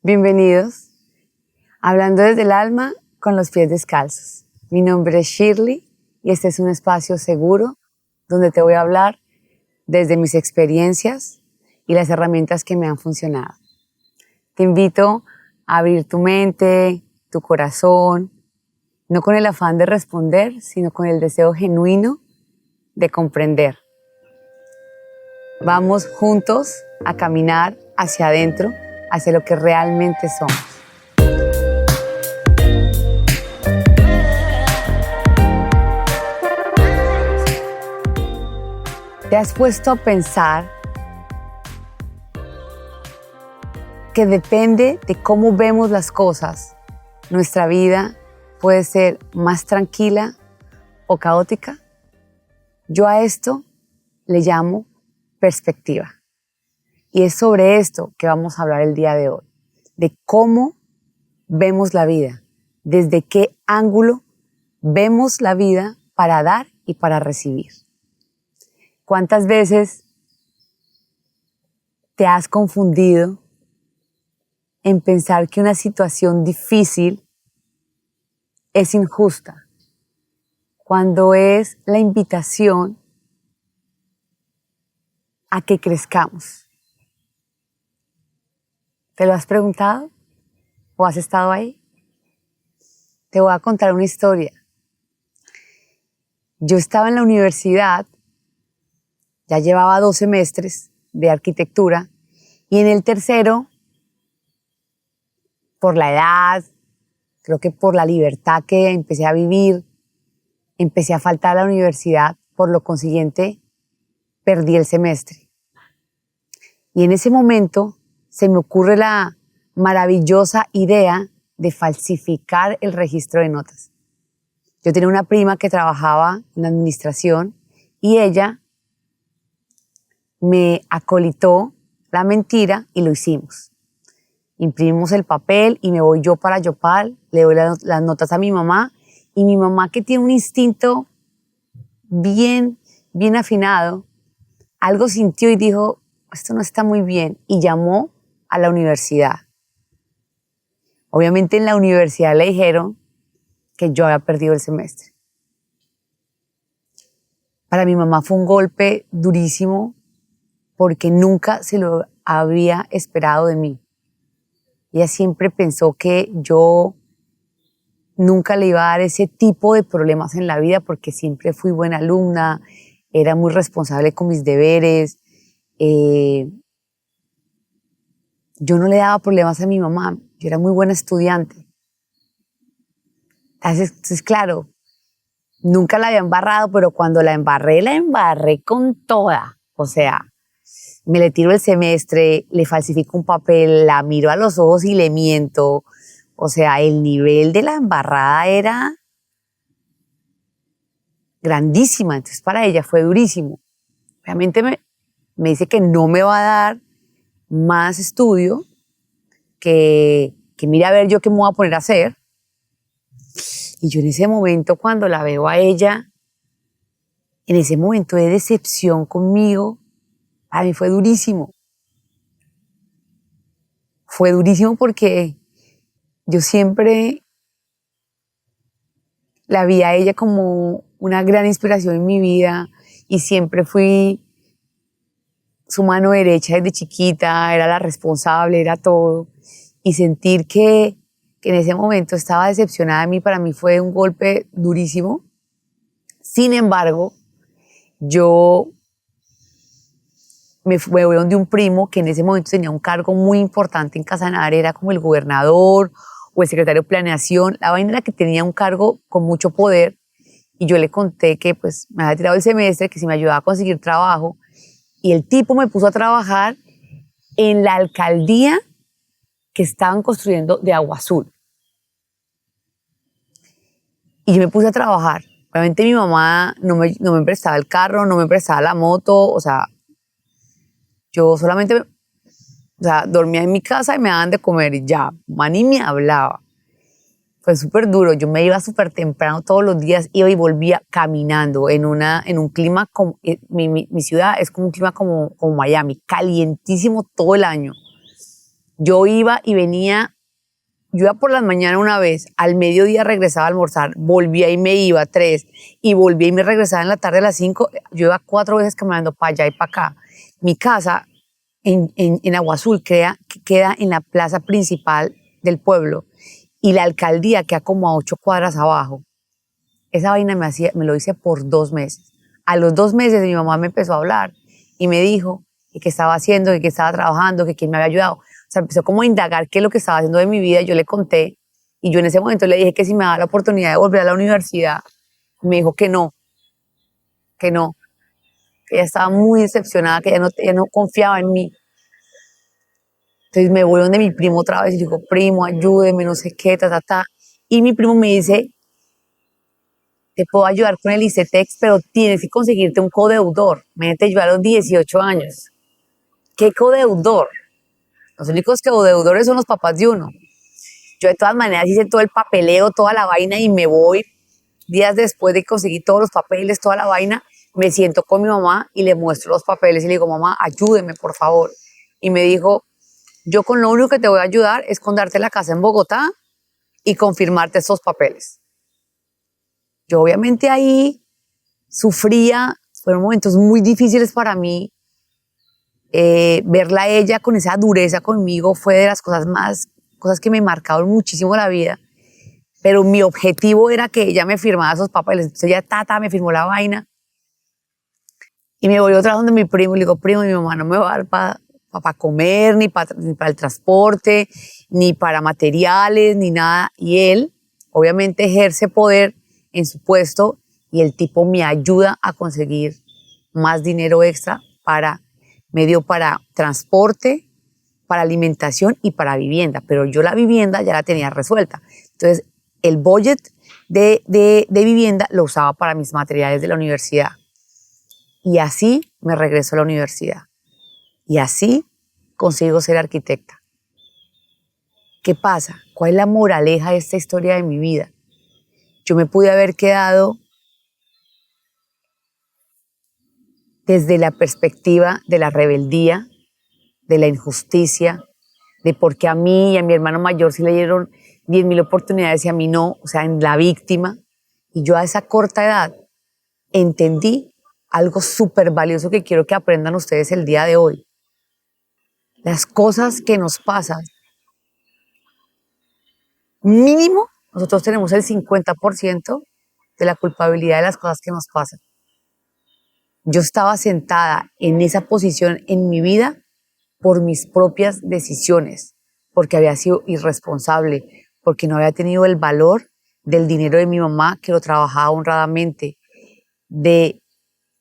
Bienvenidos, hablando desde el alma con los pies descalzos. Mi nombre es Shirley y este es un espacio seguro donde te voy a hablar desde mis experiencias y las herramientas que me han funcionado. Te invito a abrir tu mente, tu corazón, no con el afán de responder, sino con el deseo genuino de comprender. Vamos juntos a caminar hacia adentro, hacia lo que realmente somos. ¿Te has puesto a pensar que depende de cómo vemos las cosas, nuestra vida puede ser más tranquila o caótica? Yo a esto le llamo perspectiva. Y es sobre esto que vamos a hablar el día de hoy, de cómo vemos la vida, desde qué ángulo vemos la vida para dar y para recibir. ¿Cuántas veces te has confundido en pensar que una situación difícil es injusta, cuando es la invitación a que crezcamos? ¿Te lo has preguntado? ¿O has estado ahí? Te voy a contar una historia. Yo estaba en la universidad, ya llevaba 2 semestres de arquitectura, y en el tercero, por la edad, creo que por la libertad que empecé a vivir, empecé a faltar a la universidad, por lo consiguiente, perdí el semestre. Y en ese momento se me ocurre la maravillosa idea de falsificar el registro de notas. Yo tenía una prima que trabajaba en la administración y ella me acolitó la mentira y lo hicimos. Imprimimos el papel y me voy yo para Yopal, le doy las notas a mi mamá, y mi mamá, que tiene un instinto bien afinado, algo sintió y dijo: esto no está muy bien, y llamó a la universidad. Obviamente en la universidad le dijeron que yo había perdido el semestre. Para mi mamá fue un golpe durísimo porque nunca se lo había esperado de mí. Ella siempre pensó que yo nunca le iba a dar ese tipo de problemas en la vida porque siempre fui buena alumna, era muy responsable con mis deberes. Yo no le daba problemas a mi mamá, yo era muy buena estudiante. Entonces, claro, nunca la había embarrado, pero cuando la embarré con toda. O sea, me le tiro el semestre, le falsifico un papel, la miro a los ojos y le miento. O sea, el nivel de la embarrada era grandísima, entonces para ella fue durísimo. Obviamente me dice que no me va a dar más estudio, que mire a ver yo qué me voy a poner a hacer. Y yo en ese momento, cuando la veo a ella, en ese momento de decepción conmigo, a mí fue durísimo. Fue durísimo porque yo siempre la vi a ella como una gran inspiración en mi vida y siempre fui su mano derecha desde chiquita, era la responsable, era todo. Y sentir que en ese momento estaba decepcionada de mí, para mí fue un golpe durísimo. Sin embargo, yo me voy donde un primo que en ese momento tenía un cargo muy importante en Casanare, era como el gobernador o el secretario de planeación. La vaina era que tenía un cargo con mucho poder, y yo le conté que pues me había tirado el semestre, que si me ayudaba a conseguir trabajo, y el tipo me puso a trabajar en la alcaldía que estaban construyendo de Agua Azul. Y yo me puse a trabajar. Obviamente mi mamá no me prestaba el carro, no me prestaba la moto, o sea, yo solamente dormía en mi casa y me daban de comer y ya, mamá ni me hablaba. Fue súper duro, yo me iba súper temprano todos los días, iba y volvía caminando en un clima como, mi ciudad es como un clima como Miami, calientísimo todo el año. Yo iba y venía, yo iba por las mañanas una vez, al mediodía regresaba a almorzar, volvía y me iba 3, y volvía y me regresaba en la tarde a las 5. Yo iba 4 veces caminando para allá y para acá. Mi casa en Agua Azul queda en la plaza principal del pueblo, y la alcaldía queda como a 8 cuadras abajo. Esa vaina me lo hice por 2 meses. A los 2 meses mi mamá me empezó a hablar y me dijo que estaba haciendo, que estaba trabajando, que quién me había ayudado. O sea, empezó como a indagar qué es lo que estaba haciendo de mi vida. Yo le conté, y yo en ese momento le dije que si me daba la oportunidad de volver a la universidad. Me dijo que no, que no, que ella estaba muy decepcionada, que ella no confiaba en mí. Entonces me voy donde mi primo otra vez y digo, primo, ayúdeme, no sé qué, ta, ta, ta. Y mi primo me dice, te puedo ayudar con el ICETEX, pero tienes que conseguirte un codeudor. Métete, yo a los 18 años. ¿Qué codeudor? Los únicos codeudores son los papás de uno. Yo de todas maneras hice todo el papeleo, toda la vaina, y me voy días después de que conseguí todos los papeles, toda la vaina. Me siento con mi mamá y le muestro los papeles y le digo, mamá, ayúdeme, por favor. Y me dijo, yo con lo único que te voy a ayudar es con darte la casa en Bogotá y confirmarte estos papeles. Yo obviamente ahí sufría, fueron momentos muy difíciles para mí. Verla a ella con esa dureza conmigo fue de las cosas que me marcaron muchísimo la vida. Pero mi objetivo era que ella me firmara esos papeles. Entonces ella, me firmó la vaina. Y me voy otra vez donde mi primo, y le digo, primo, mi mamá no me va a dar para comer, ni para el transporte, ni para materiales, ni nada. Y él, obviamente, ejerce poder en su puesto, y el tipo me ayuda a conseguir más dinero extra medio para transporte, para alimentación y para vivienda. Pero yo la vivienda ya la tenía resuelta. Entonces, el budget de vivienda lo usaba para mis materiales de la universidad. Y así me regreso a la universidad. Y así consigo ser arquitecta. ¿Qué pasa? ¿Cuál es la moraleja de esta historia de mi vida? Yo me pude haber quedado desde la perspectiva de la rebeldía, de la injusticia, de por qué a mí y a mi hermano mayor sí le dieron 10.000 oportunidades y a mí no, o sea, en la víctima. Y yo a esa corta edad entendí algo súper valioso que quiero que aprendan ustedes el día de hoy. Las cosas que nos pasan, mínimo, nosotros tenemos el 50% de la culpabilidad de las cosas que nos pasan. Yo estaba sentada en esa posición en mi vida por mis propias decisiones, porque había sido irresponsable, porque no había tenido el valor del dinero de mi mamá, que lo trabajaba honradamente, de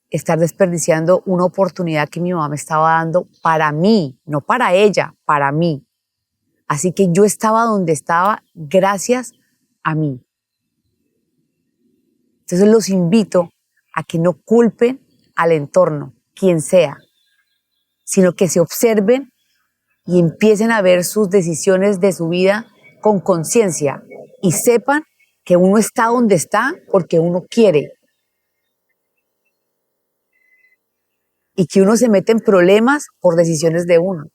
estar desperdiciando una oportunidad que mi mamá me estaba dando para mí, no para ella, para mí. Así que yo estaba donde estaba gracias a mí. Entonces los invito a que no culpen al entorno, quien sea, sino que se observen y empiecen a ver sus decisiones de su vida con conciencia y sepan que uno está donde está porque uno quiere, y que uno se mete en problemas por decisiones de uno.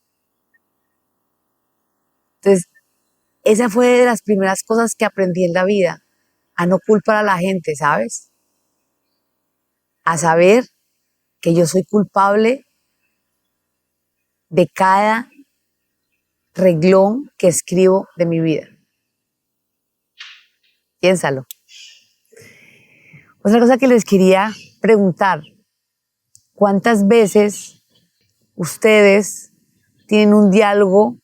Entonces, esa fue de las primeras cosas que aprendí en la vida, a no culpar a la gente, ¿sabes? A saber que yo soy culpable de cada renglón que escribo de mi vida. Piénsalo. Otra cosa que les quería preguntar, ¿cuántas veces ustedes tienen un diálogo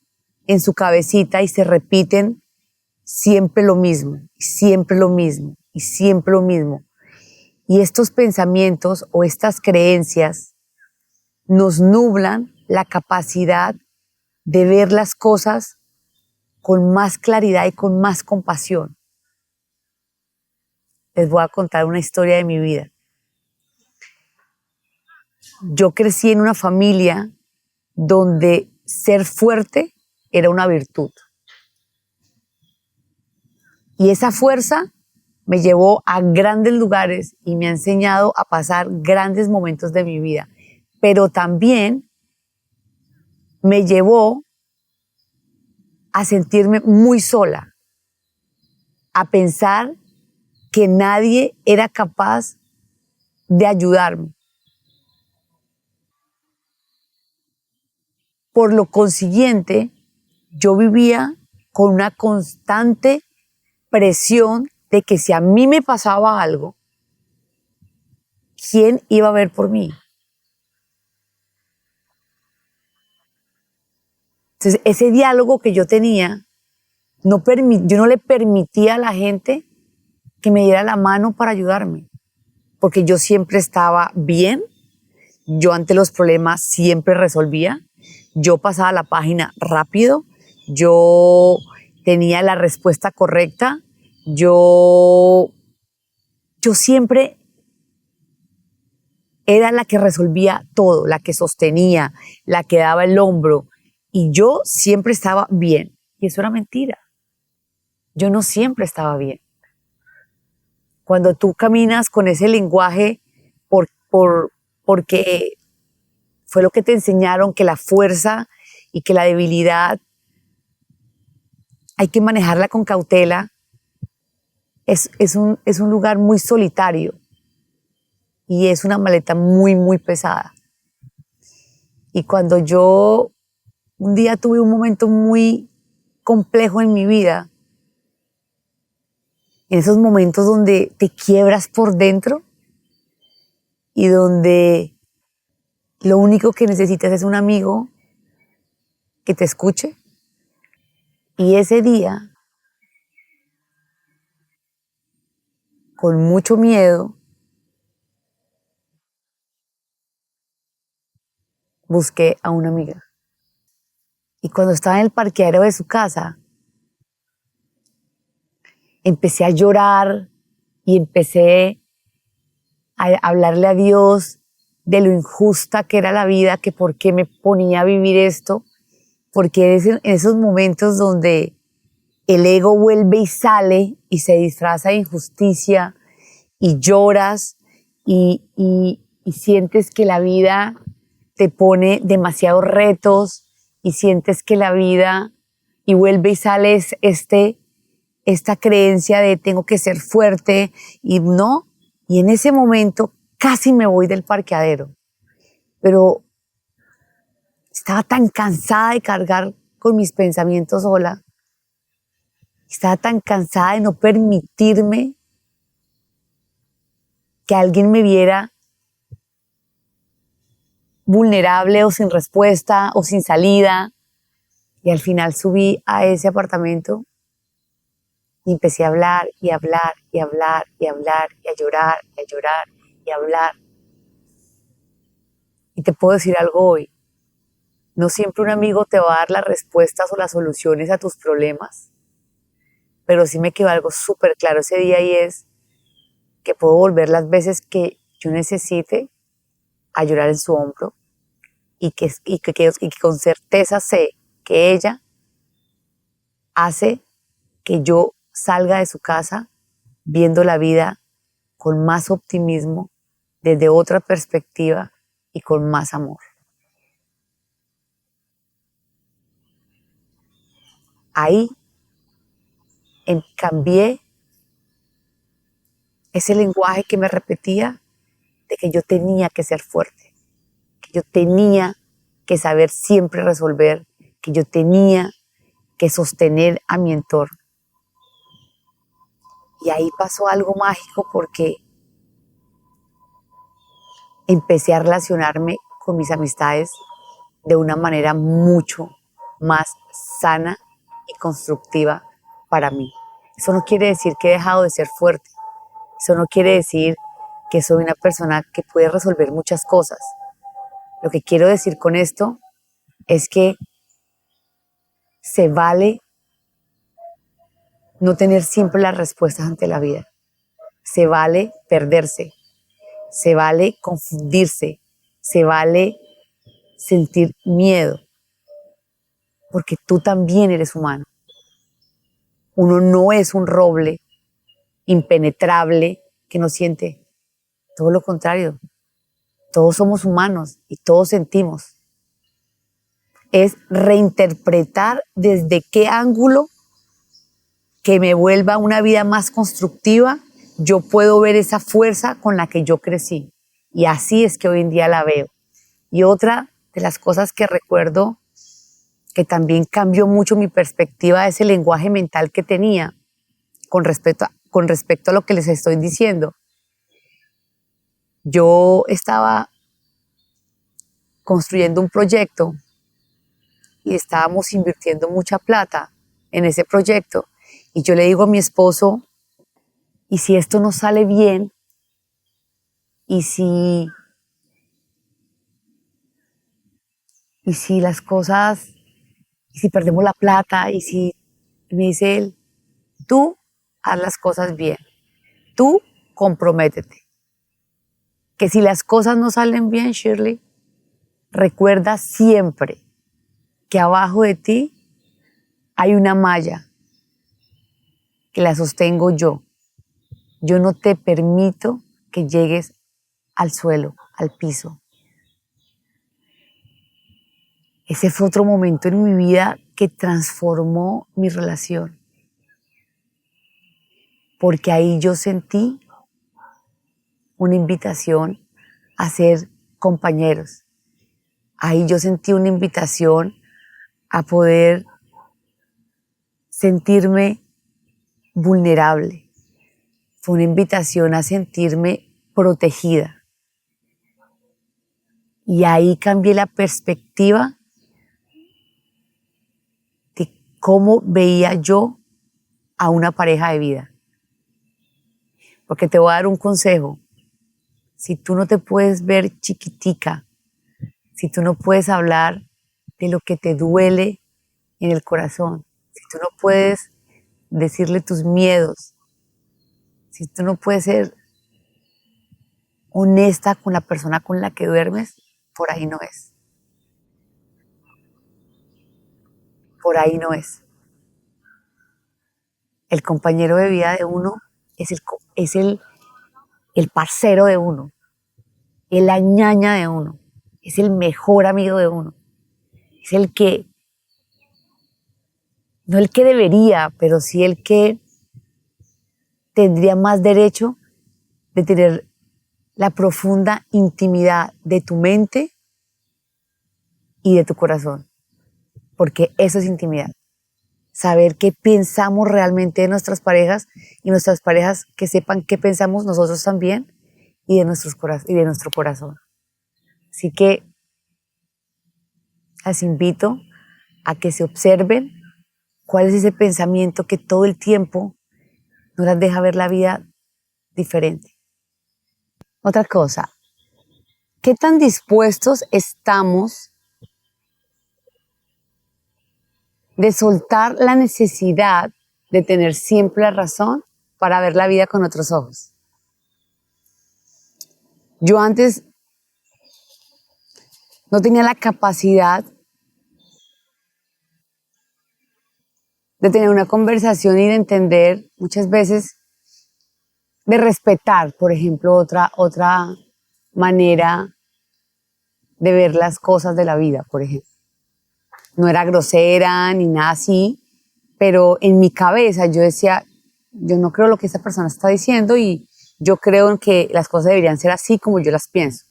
en su cabecita y se repiten siempre lo mismo, siempre lo mismo y siempre lo mismo? Y estos pensamientos o estas creencias nos nublan la capacidad de ver las cosas con más claridad y con más compasión. Les voy a contar una historia de mi vida. Yo crecí en una familia donde ser fuerte era una virtud. Y esa fuerza me llevó a grandes lugares y me ha enseñado a pasar grandes momentos de mi vida. Pero también me llevó a sentirme muy sola, a pensar que nadie era capaz de ayudarme. Por lo consiguiente, yo vivía con una constante presión de que si a mí me pasaba algo, ¿quién iba a ver por mí? Entonces, ese diálogo que yo tenía, yo no le permitía a la gente que me diera la mano para ayudarme, porque yo siempre estaba bien, yo ante los problemas siempre resolvía, yo pasaba la página rápido, yo tenía la respuesta correcta, yo siempre era la que resolvía todo, la que sostenía, la que daba el hombro, y yo siempre estaba bien. Y eso era mentira. Yo no siempre estaba bien. Cuando tú caminas con ese lenguaje porque fue lo que te enseñaron, que la fuerza y que la debilidad hay que manejarla con cautela, es un lugar muy solitario y es una maleta muy, muy pesada. Y cuando yo un día tuve un momento muy complejo en mi vida, en esos momentos donde te quiebras por dentro y donde lo único que necesitas es un amigo que te escuche. Y ese día, con mucho miedo, busqué a una amiga. Y cuando estaba en el parqueadero de su casa, empecé a llorar y empecé a hablarle a Dios de lo injusta que era la vida, que por qué me ponía a vivir esto, porque es en esos momentos donde el ego vuelve y sale y se disfraza de injusticia y lloras y sientes que la vida te pone demasiados retos y sientes que la vida, y vuelve y sale esta creencia de tengo que ser fuerte y no. Y en ese momento casi me voy del parqueadero, pero estaba tan cansada de cargar con mis pensamientos sola, estaba tan cansada de no permitirme que alguien me viera vulnerable o sin respuesta o sin salida. Y al final subí a ese apartamento y empecé a hablar y hablar y hablar y hablar y a llorar y a llorar y a hablar. Y te puedo decir algo hoy. No siempre un amigo te va a dar las respuestas o las soluciones a tus problemas, pero sí me quedó algo súper claro ese día y es que puedo volver las veces que yo necesite a llorar en su hombro y que con certeza sé que ella hace que yo salga de su casa viendo la vida con más optimismo, desde otra perspectiva y con más amor. Ahí cambié ese lenguaje que me repetía de que yo tenía que ser fuerte, que yo tenía que saber siempre resolver, que yo tenía que sostener a mi entorno. Y ahí pasó algo mágico porque empecé a relacionarme con mis amistades de una manera mucho más sana y constructiva para mí. Eso no quiere decir que he dejado de ser fuerte. Eso no quiere decir que soy una persona que puede resolver muchas cosas. Lo que quiero decir con esto es que se vale no tener siempre las respuestas ante la vida. Se vale perderse, se vale confundirse, se vale sentir miedo, porque tú también eres humano. Uno no es un roble impenetrable que no siente. Todo lo contrario, todos somos humanos y todos sentimos. es reinterpretar desde qué ángulo que me vuelva una vida más constructiva, yo puedo ver esa fuerza con la que yo crecí. Y así es que hoy en día la veo. Y otra de las cosas que recuerdo que también cambió mucho mi perspectiva es el lenguaje mental que tenía con respecto a lo que les estoy diciendo. Yo estaba construyendo un proyecto y estábamos invirtiendo mucha plata en ese proyecto. Y yo le digo a mi esposo, ¿y si esto no sale bien? ¿Y si las cosas, y si perdemos la plata? Y me dice él, tú haz las cosas bien, tú comprométete. Que si las cosas no salen bien, Shirley, recuerda siempre que abajo de ti hay una malla que la sostengo yo. Yo no te permito que llegues al suelo, al piso. Ese fue otro momento en mi vida que transformó mi relación. Porque ahí yo sentí una invitación a ser compañeros. Ahí yo sentí una invitación a poder sentirme vulnerable. Fue una invitación a sentirme protegida. Y ahí cambié la perspectiva de cómo veía yo a una pareja de vida. Porque te voy a dar un consejo. Si tú no te puedes ver chiquitica, si tú no puedes hablar de lo que te duele en el corazón, si tú no puedes decirle tus miedos, si tú no puedes ser honesta con la persona con la que duermes, por ahí no es. Por ahí no es. El compañero de vida de uno es el parcero de uno, es la ñaña de uno, es el mejor amigo de uno, es el que, no el que debería, pero sí el que tendría más derecho de tener la profunda intimidad de tu mente y de tu corazón, porque eso es intimidad. Saber qué pensamos realmente de nuestras parejas y nuestras parejas que sepan qué pensamos nosotros también y de nuestro corazón. Así que las invito a que se observen cuál es ese pensamiento que todo el tiempo nos las deja ver la vida diferente. Otra cosa, ¿qué tan dispuestos estamos de soltar la necesidad de tener siempre la razón para ver la vida con otros ojos? Yo antes no tenía la capacidad de tener una conversación y de entender muchas veces, de respetar, por ejemplo, otra manera de ver las cosas de la vida, por ejemplo. No era grosera ni nada así, pero en mi cabeza yo decía, yo no creo lo que esta persona está diciendo y yo creo en que las cosas deberían ser así como yo las pienso.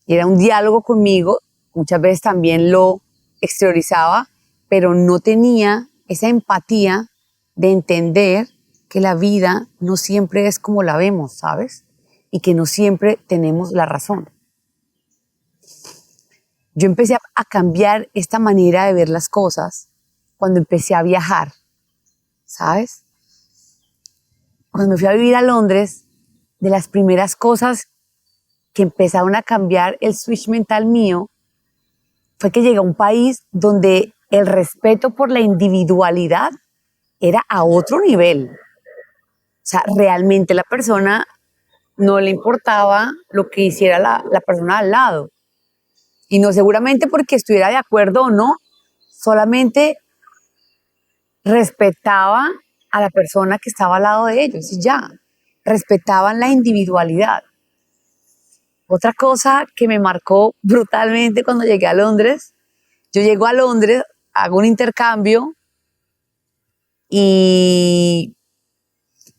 Y era un diálogo conmigo, muchas veces también lo exteriorizaba, pero no tenía esa empatía de entender que la vida no siempre es como la vemos, ¿sabes? Y que no siempre tenemos la razón. Yo empecé a cambiar esta manera de ver las cosas cuando empecé a viajar, ¿sabes? Cuando me fui a vivir a Londres, de las primeras cosas que empezaron a cambiar el switch mental mío fue que llegué a un país donde el respeto por la individualidad era a otro nivel. O sea, realmente la persona no le importaba lo que hiciera la persona al lado. Y no seguramente porque estuviera de acuerdo o no, solamente respetaba a la persona que estaba al lado de ellos y ya, respetaban la individualidad. Otra cosa que me marcó brutalmente cuando llegué a Londres, Yo llego a Londres, hago un intercambio y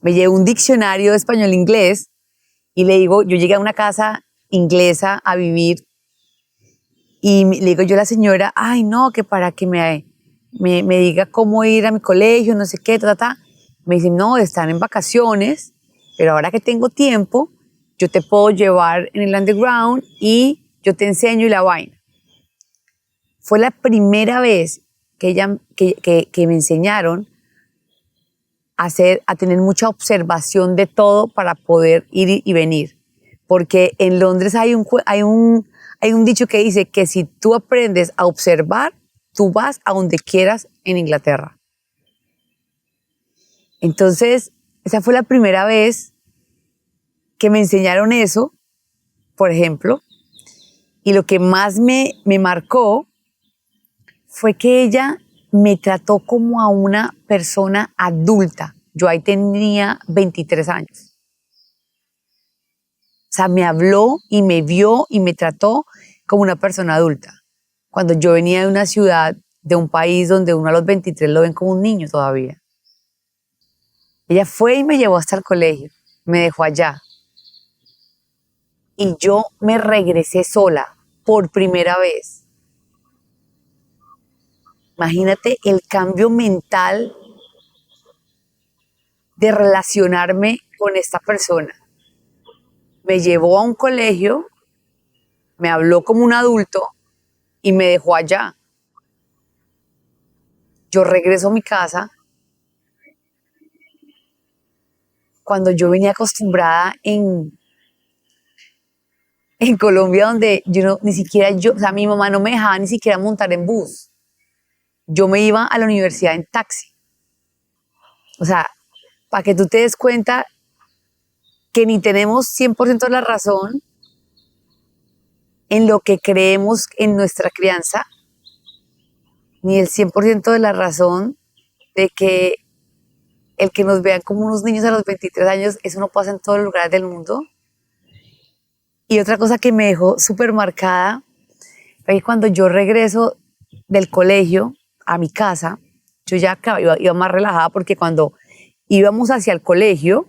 me llevo un diccionario de español-inglés y le digo, yo llegué a una casa inglesa a vivir y le digo yo a la señora, ay no, que para que me diga cómo ir a mi colegio, no sé qué, Me dice, no, están en vacaciones, pero ahora que tengo tiempo, yo te puedo llevar en el underground y yo te enseño y la vaina. Fue la primera vez que me enseñaron a tener mucha observación de todo para poder ir y venir. Porque en Londres hay un dicho que dice que si tú aprendes a observar, tú vas a donde quieras en Inglaterra. Entonces, esa fue la primera vez que me enseñaron eso, por ejemplo, y lo que más me marcó fue que ella me trató como a una persona adulta. Yo ahí tenía 23 años. O sea, me habló y me vio y me trató como una persona adulta. Cuando yo venía de una ciudad, de un país donde uno a los 23 lo ven como un niño todavía. Ella fue y me llevó hasta el colegio, me dejó allá. Y yo me regresé sola por primera vez. Imagínate el cambio mental de relacionarme con esta persona. Me llevó a un colegio, me habló como un adulto y me dejó allá. Yo regreso a mi casa cuando yo venía acostumbrada en Colombia, donde yo no, ni siquiera yo, o sea, mi mamá no me dejaba ni siquiera montar en bus. Yo me iba a la universidad en taxi. O sea, para que tú te des cuenta que ni tenemos 100% la razón en lo que creemos en nuestra crianza, ni el 100% de la razón de que el que nos vean como unos niños a los 23 años, eso no pasa en todos los lugares del mundo. Y otra cosa que me dejó súper marcada fue que cuando yo regreso del colegio a mi casa, yo ya iba más relajada porque cuando íbamos hacia el colegio,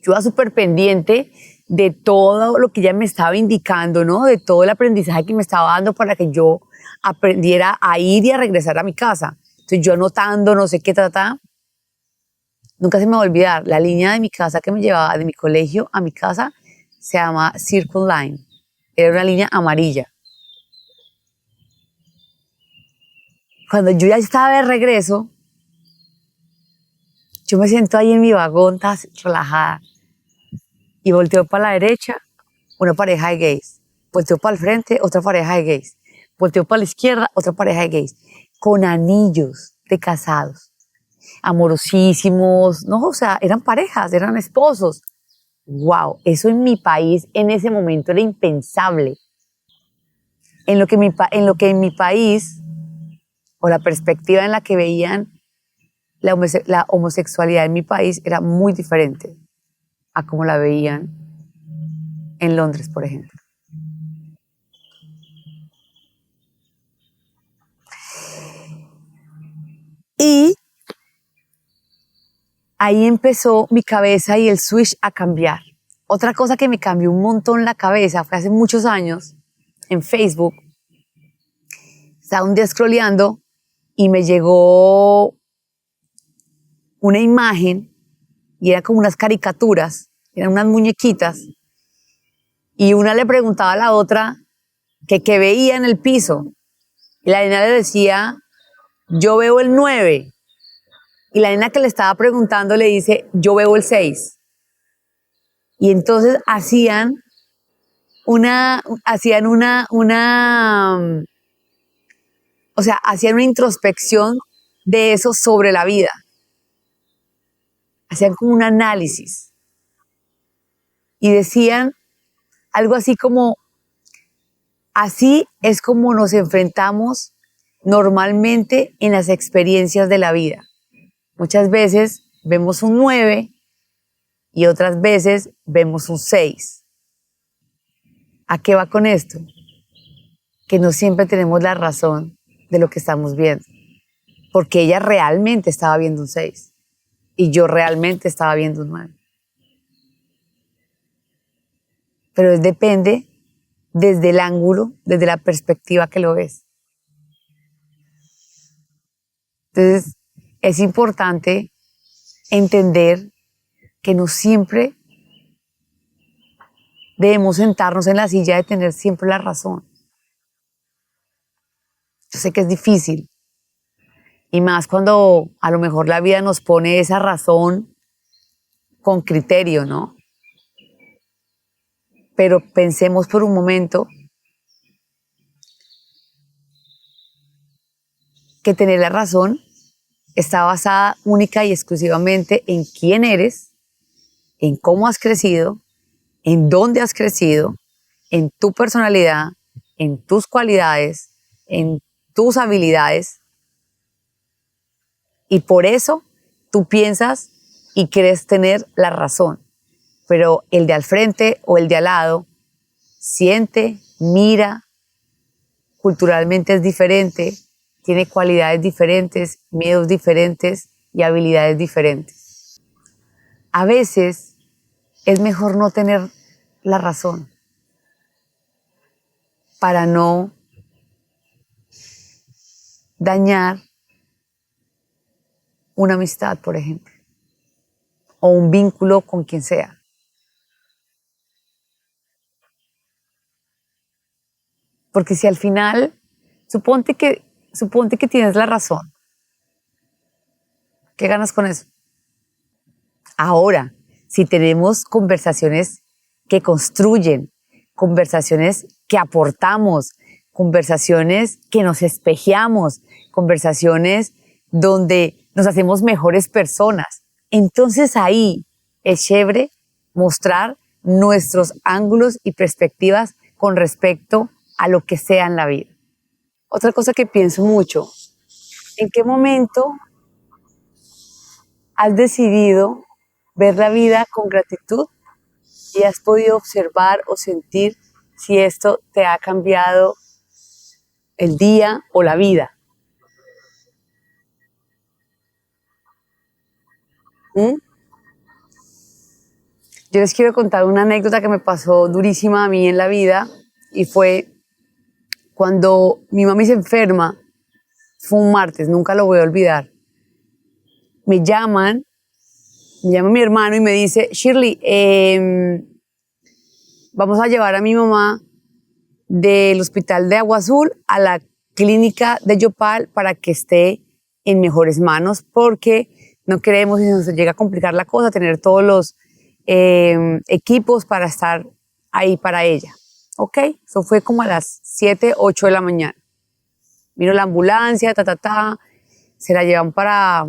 yo iba súper pendiente de todo lo que ella me estaba indicando, ¿no? De todo el aprendizaje que me estaba dando para que yo aprendiera a ir y a regresar a mi casa. Entonces yo anotando, no sé qué, nunca se me va a olvidar, la línea de mi casa que me llevaba de mi colegio a mi casa se llama Circle Line. Era una línea amarilla. Cuando yo ya estaba de regreso, yo me siento ahí en mi vagón, relajada, y volteo para la derecha, una pareja de gays. Volteo para el frente, otra pareja de gays. Volteo para la izquierda, otra pareja de gays. Con anillos de casados. Amorosísimos, ¿no? O sea, eran parejas, eran esposos. ¡Wow! Eso en mi país en ese momento era impensable. En lo que en mi país, o la perspectiva en la que veían la homosexualidad en mi país era muy diferente a como la veían en Londres, por ejemplo. Y ahí empezó mi cabeza y el switch a cambiar. Otra cosa que me cambió un montón la cabeza fue hace muchos años en Facebook. Estaba un día scrolleando y me llegó una imagen y era como unas caricaturas, eran unas muñequitas y una le preguntaba a la otra que qué veía en el piso y la nena le decía, yo veo el 9 y la nena que le estaba preguntando le dice, yo veo el 6 y entonces hacían una introspección de eso sobre la vida. Hacían como un análisis y decían algo así como, así es como nos enfrentamos normalmente en las experiencias de la vida. Muchas veces vemos un 9 y otras veces vemos un 6. ¿A qué va con esto? que no siempre tenemos la razón de lo que estamos viendo, porque ella realmente estaba viendo un 6 y yo realmente estaba viendo un 9. Pero depende desde el ángulo, desde la perspectiva que lo ves. Entonces, es importante entender que no siempre debemos sentarnos en la silla de tener siempre la razón. Yo sé que es difícil, y más cuando a lo mejor la vida nos pone esa razón con criterio, ¿no? Pero pensemos por un momento que tener la razón está basada única y exclusivamente en quién eres, en cómo has crecido, en dónde has crecido, en tu personalidad, en tus cualidades, en tus habilidades. Y por eso tú piensas y crees tener la razón. Pero el de al frente o el de al lado siente, mira, culturalmente es diferente, tiene cualidades diferentes, miedos diferentes y habilidades diferentes. A veces es mejor no tener la razón para no dañar una amistad, por ejemplo, o un vínculo con quien sea. Porque si al final, suponte que tienes la razón, ¿qué ganas con eso? Ahora, si tenemos conversaciones que construyen, conversaciones que aportamos, conversaciones que nos espejeamos, conversaciones donde nos hacemos mejores personas, entonces ahí es chévere mostrar nuestros ángulos y perspectivas con respecto a lo que sea en la vida. Otra cosa que pienso mucho, ¿en qué momento has decidido ver la vida con gratitud y has podido observar o sentir si esto te ha cambiado el día o la vida? ¿Mm? Yo les quiero contar una anécdota que me pasó durísima a mí en la vida, y fue cuando mi mami se enferma. Fue un martes, nunca lo voy a olvidar. Me llaman, me llama mi hermano y me dice: Shirley, vamos a llevar a mi mamá del hospital de Agua Azul a la clínica de Yopal para que esté en mejores manos, porque no queremos, si nos llega a complicar la cosa, tener todos los equipos para estar ahí para ella. Ok, eso fue como a las 7, 8 de la mañana. Vino la ambulancia, se la llevan para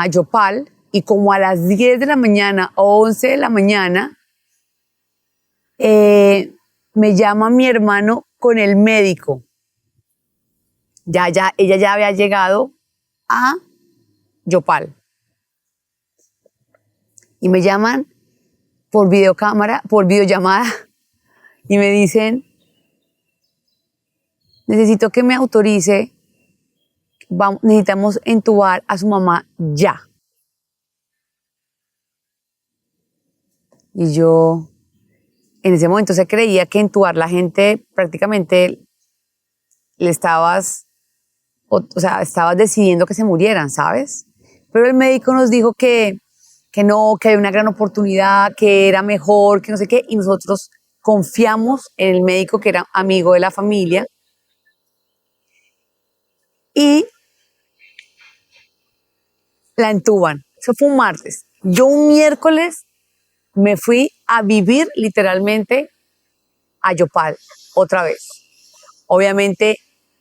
Yopal, y como a las 10 de la mañana o 11 de la mañana, me llama mi hermano con el médico. Ella ya había llegado a Yopal. Y me llaman por videocámara, por videollamada, y me dicen: necesito que me autorice, necesitamos entubar a su mamá ya. Y yo, en ese momento se creía que entubar la gente prácticamente le estabas, o sea, estabas decidiendo que se murieran, ¿sabes? Pero el médico nos dijo que no, que había una gran oportunidad, que era mejor, que no sé qué, y nosotros confiamos en el médico, que era amigo de la familia, y la entuban. Eso fue un martes. Yo un miércoles me fui a vivir literalmente a Yopal otra vez. Obviamente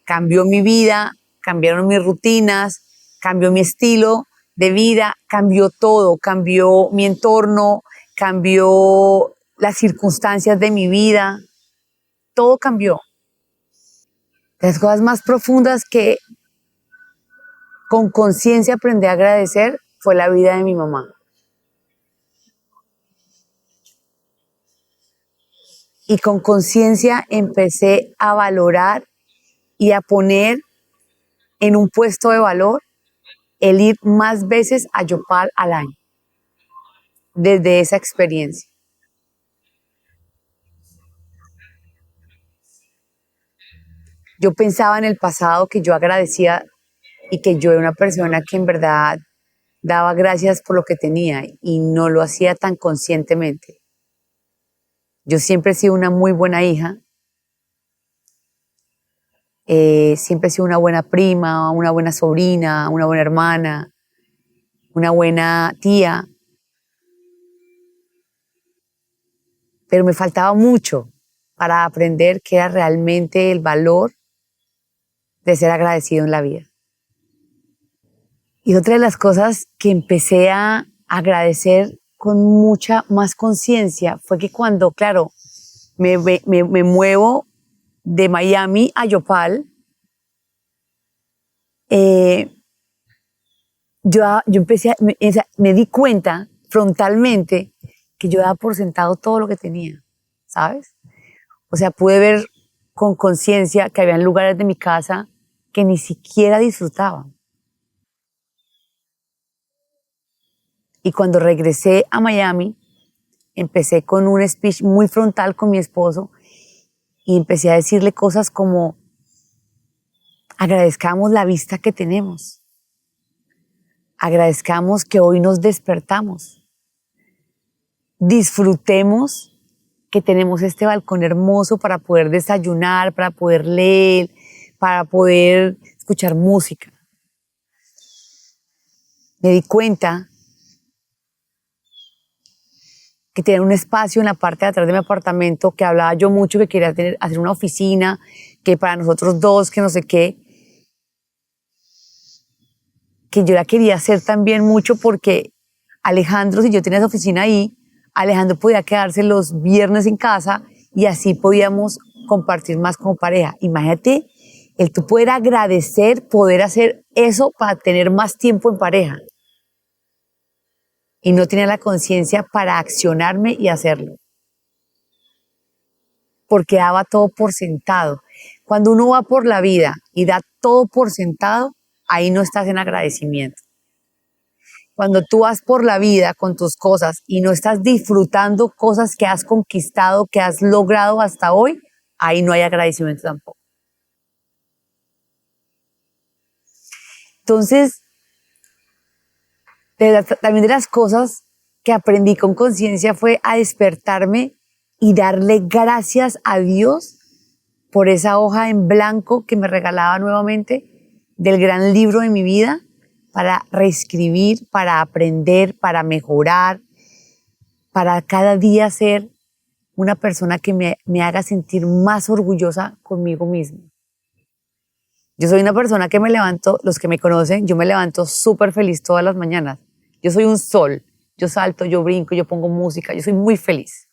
cambió mi vida, cambiaron mis rutinas, cambió mi estilo de vida, cambió todo, cambió mi entorno, cambió las circunstancias de mi vida, todo cambió. Las cosas más profundas que con conciencia aprendí a agradecer fue la vida de mi mamá. Y con conciencia empecé a valorar y a poner en un puesto de valor el ir más veces a Yopal al año, desde esa experiencia. Yo pensaba en el pasado que yo agradecía y que yo era una persona que en verdad daba gracias por lo que tenía y no lo hacía tan conscientemente. Yo siempre he sido una muy buena hija, siempre he sido una buena prima, una buena sobrina, una buena hermana, una buena tía, pero me faltaba mucho para aprender qué era realmente el valor de ser agradecido en la vida. Y otra de las cosas que empecé a agradecer con mucha más conciencia fue que cuando, claro, me muevo de Miami a Yopal, yo empecé, me di cuenta frontalmente que yo daba por sentado todo lo que tenía, ¿sabes? O sea, pude ver con conciencia que había lugares de mi casa que ni siquiera disfrutaba. Y cuando regresé a Miami, empecé con un speech muy frontal con mi esposo y empecé a decirle cosas como, agradezcamos la vista que tenemos, agradezcamos que hoy nos despertamos, disfrutemos que tenemos este balcón hermoso para poder desayunar, para poder leer, para poder escuchar música. Me di cuenta que tenía un espacio en la parte de atrás de mi apartamento que hablaba yo mucho, que quería hacer una oficina, que para nosotros dos, que no sé qué, que yo la quería hacer también mucho porque Alejandro, si yo tenía esa oficina ahí, Alejandro podía quedarse los viernes en casa y así podíamos compartir más como pareja. Imagínate el tú poder agradecer, poder hacer eso para tener más tiempo en pareja. Y no tenía la conciencia para accionarme y hacerlo. Porque daba todo por sentado. Cuando uno va por la vida y da todo por sentado, ahí no estás en agradecimiento. Cuando tú vas por la vida con tus cosas y no estás disfrutando cosas que has conquistado, que has logrado hasta hoy, ahí no hay agradecimiento tampoco. Entonces, también de las cosas que aprendí con conciencia fue a despertarme y darle gracias a Dios por esa hoja en blanco que me regalaba nuevamente del gran libro de mi vida para reescribir, para aprender, para mejorar, para cada día ser una persona que me haga sentir más orgullosa conmigo misma. Yo soy una persona que me levanto, los que me conocen, yo me levanto súper feliz todas las mañanas. Yo soy un sol, yo salto, yo brinco, yo pongo música, yo soy muy feliz.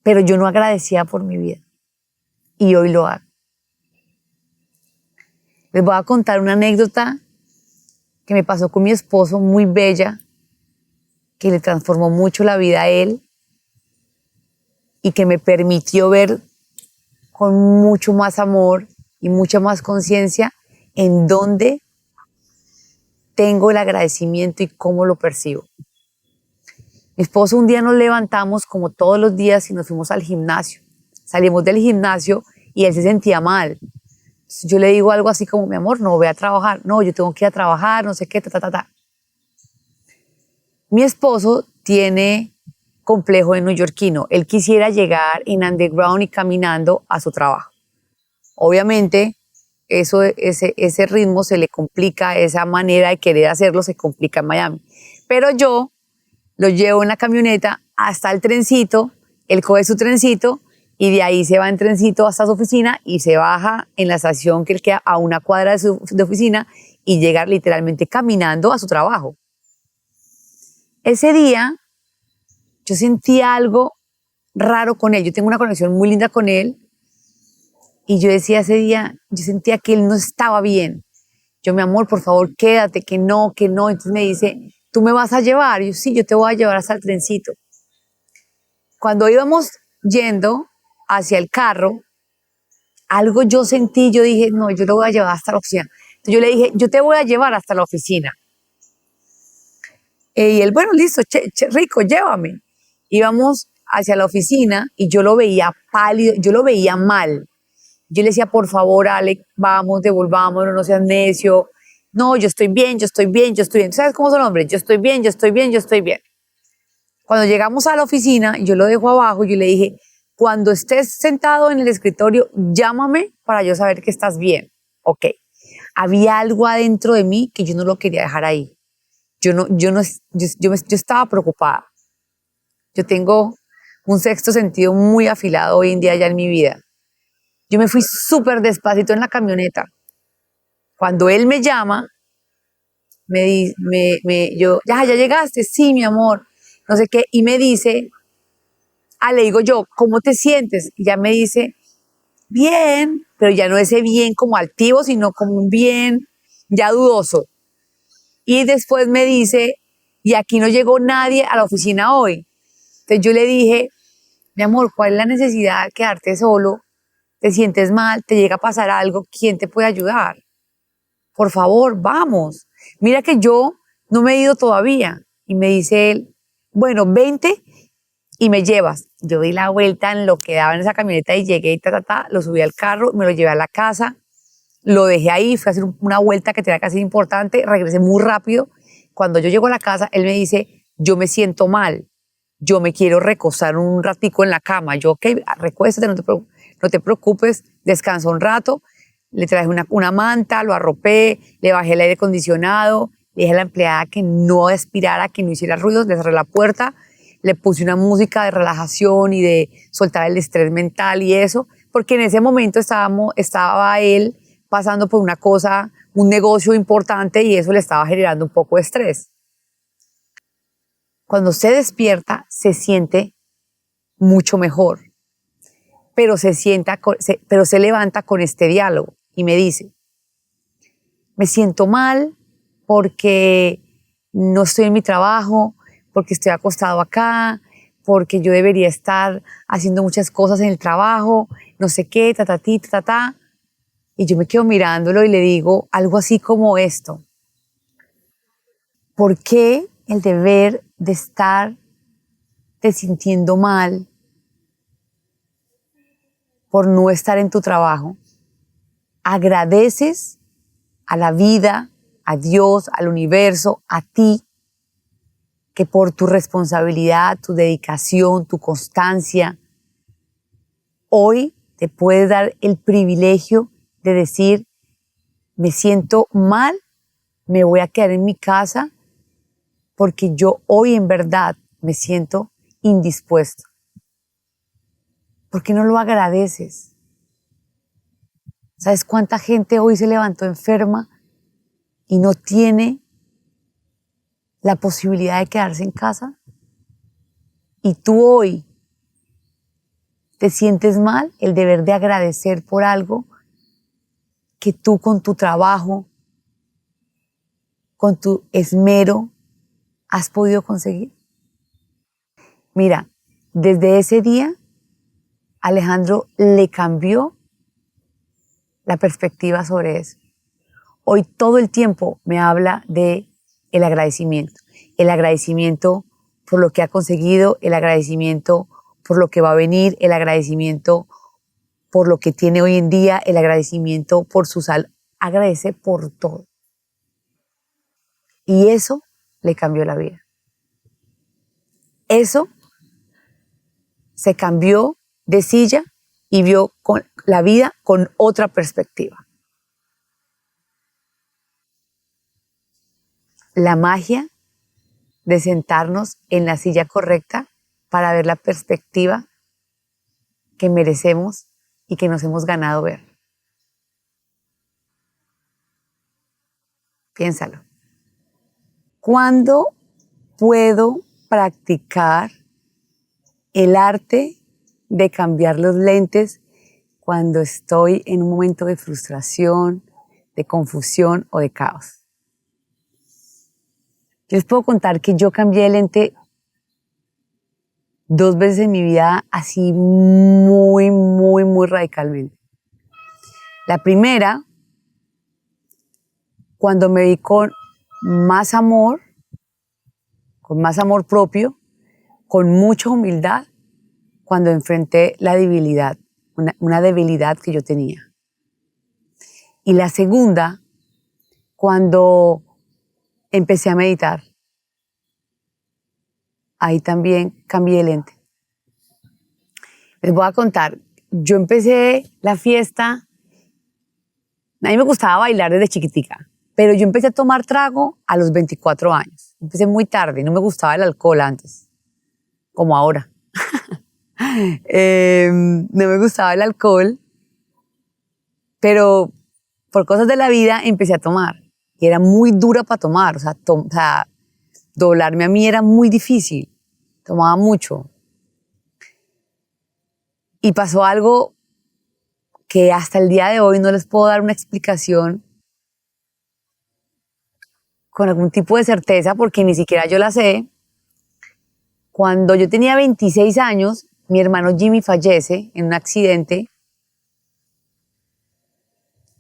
Pero yo no agradecía por mi vida y hoy lo hago. Les voy a contar una anécdota que me pasó con mi esposo, muy bella, que le transformó mucho la vida a él y que me permitió ver con mucho más amor y mucha más conciencia en dónde tengo el agradecimiento y cómo lo percibo. Mi esposo un día nos levantamos como todos los días y nos fuimos al gimnasio. Salimos del gimnasio y él se sentía mal. Entonces yo le digo algo así como, mi amor, no voy a trabajar. No, yo tengo que ir a trabajar, no sé qué, ta. Mi esposo tiene complejo de neoyorquino. Él quisiera llegar en underground y caminando a su trabajo. Obviamente, ese ritmo se le complica, esa manera de querer hacerlo se complica en Miami. Pero yo lo llevo en la camioneta hasta el trencito, él coge su trencito y de ahí se va en trencito hasta su oficina y se baja en la estación que él queda a una cuadra de su oficina y llega literalmente caminando a su trabajo. Ese día yo sentí algo raro con él, yo tengo una conexión muy linda con él y yo decía ese día, yo sentía que él no estaba bien. Yo, mi amor, por favor, quédate, que no. Entonces me dice, ¿tú me vas a llevar? Y yo, sí, yo te voy a llevar hasta el trencito. Cuando íbamos yendo hacia el carro, algo yo sentí, yo dije, no, yo lo voy a llevar hasta la oficina. Entonces yo le dije, yo te voy a llevar hasta la oficina. Y él, bueno, listo, rico, llévame. Íbamos hacia la oficina y yo lo veía pálido, yo lo veía mal. Yo le decía, por favor, Alec, vamos, devolvámonos, no seas necio. No, yo estoy bien, yo estoy bien, yo estoy bien. ¿Sabes cómo son los hombres? Yo estoy bien, yo estoy bien, yo estoy bien. Cuando llegamos a la oficina, yo lo dejo abajo, yo le dije, cuando estés sentado en el escritorio, llámame para yo saber que estás bien. Ok. Había algo adentro de mí que yo no lo quería dejar ahí. Yo estaba preocupada. Yo tengo un sexto sentido muy afilado hoy en día ya en mi vida. Yo me fui súper despacito en la camioneta. Cuando él me llama, yo, ya llegaste, sí, mi amor, no sé qué, y me dice, le digo yo, ¿cómo te sientes? Y ya me dice, bien, pero ya no ese bien como altivo, sino como un bien ya dudoso. Y después me dice, y aquí no llegó nadie a la oficina hoy. Entonces yo le dije, mi amor, ¿cuál es la necesidad de quedarte solo? ¿Te sientes mal? ¿Te llega a pasar algo? ¿Quién te puede ayudar? Por favor, vamos. Mira que yo no me he ido todavía. Y me dice él, bueno, vente y me llevas. Yo di la vuelta en lo que daba en esa camioneta y llegué y lo subí al carro, me lo llevé a la casa, lo dejé ahí, fui a hacer una vuelta que tenía que hacer importante, regresé muy rápido. Cuando yo llego a la casa, él me dice, yo me siento mal, yo me quiero recostar un ratico en la cama. Yo, ok, recuéstate, no te preocupes, descansa un rato. Le traje una manta, lo arropé, le bajé el aire acondicionado, le dije a la empleada que no expirara, que no hiciera ruidos, le cerré la puerta, le puse una música de relajación y de soltar el estrés mental y eso, porque en ese momento estaba él pasando por una cosa, un negocio importante y eso le estaba generando un poco de estrés. Cuando se despierta, se siente mucho mejor, pero se levanta con este diálogo y me dice, me siento mal porque no estoy en mi trabajo, porque estoy acostado acá, porque yo debería estar haciendo muchas cosas en el trabajo, no sé qué, ta. Y yo me quedo mirándolo y le digo algo así como esto. ¿Por qué el deber de estar te sintiendo mal por no estar en tu trabajo? Agradeces a la vida, a Dios, al universo, a ti, que por tu responsabilidad, tu dedicación, tu constancia, hoy te puedes dar el privilegio de decir, me siento mal, me voy a quedar en mi casa porque yo hoy en verdad me siento indispuesto. ¿Por qué no lo agradeces? ¿Sabes cuánta gente hoy se levantó enferma y no tiene la posibilidad de quedarse en casa? Y tú hoy te sientes mal, el deber de agradecer por algo que tú con tu trabajo, con tu esmero, has podido conseguir. Mira, desde ese día, Alejandro le cambió la perspectiva sobre eso. Hoy todo el tiempo me habla de el agradecimiento por lo que ha conseguido, el agradecimiento por lo que va a venir, el agradecimiento por lo que tiene hoy en día, el agradecimiento por su salud. Agradece por todo. Y eso le cambió la vida. Eso se cambió de silla y vio la vida con otra perspectiva. La magia de sentarnos en la silla correcta para ver la perspectiva que merecemos y que nos hemos ganado ver. Piénsalo. ¿Cuándo puedo practicar el arte de cambiar los lentes cuando estoy en un momento de frustración, de confusión o de caos? Yo les puedo contar que yo cambié el lente 2 veces en mi vida así muy, muy, muy radicalmente. La primera, cuando me vi con más amor propio, con mucha humildad, cuando enfrenté la debilidad, una debilidad que yo tenía. Y la segunda, cuando empecé a meditar. Ahí también cambié de lente. Les voy a contar, yo empecé la fiesta, a mí me gustaba bailar desde chiquitica, pero yo empecé a tomar trago a los 24 años. Empecé muy tarde, no me gustaba el alcohol antes, como ahora. No me gustaba el alcohol, pero por cosas de la vida empecé a tomar. Y era muy dura para tomar, o sea, doblarme a mí era muy difícil. Tomaba mucho. Y pasó algo que hasta el día de hoy no les puedo dar una explicación con algún tipo de certeza, porque ni siquiera yo la sé. Cuando yo tenía 26 años, mi hermano Jimmy fallece en un accidente